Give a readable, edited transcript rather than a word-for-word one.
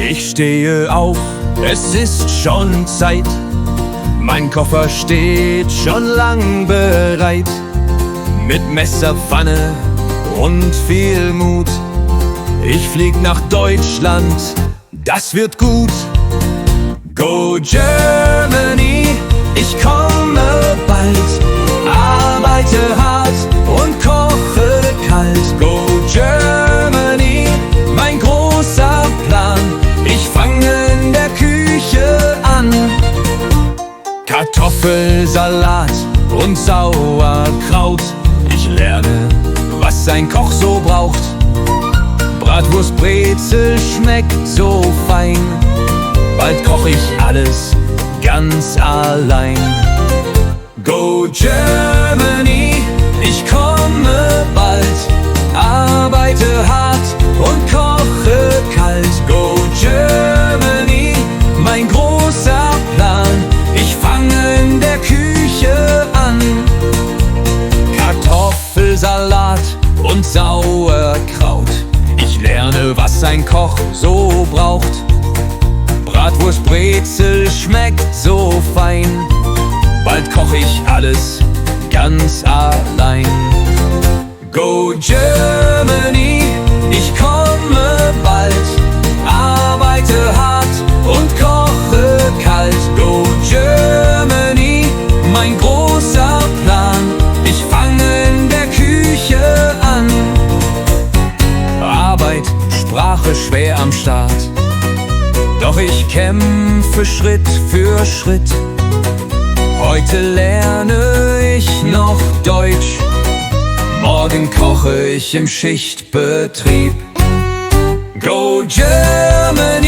Ich stehe auf, es ist schon Zeit. Mein Koffer steht schon lang bereit. Mit Messer, Pfanne und viel Mut. Ich flieg nach Deutschland, das wird gut. Go Germany, ich komme bald. Arbeite hart und koche kalt. Go Germany, mein großer Plan. Ich fange in der Küche an. Kartoffelsalat und Sauerkraut. Ich lerne, was ein Koch so braucht. Bratwurst, Brezel schmeckt so fein. Bald koch ich alles ganz allein. Go Germany, ich komme bald. Arbeite hart und koche kalt. Go Germany, mein großer Plan. Ich fange in der Küche an. Kartoffelsalat und Sauerkraut. Ich lerne, was ein Koch so braucht. Bratwurst, Brezel schmeckt so fein. Bald koch ich alles ganz allein. Go Germany, ich komme bald. Arbeite hart und koche kalt. Go Germany, mein großer Plan. Ich fange in der Küche an. Arbeit, Sprache schwer am Start. Doch ich kämpfe Schritt für Schritt. Heute lerne ich noch Deutsch. Morgen koche ich im Schichtbetrieb. Go Germany!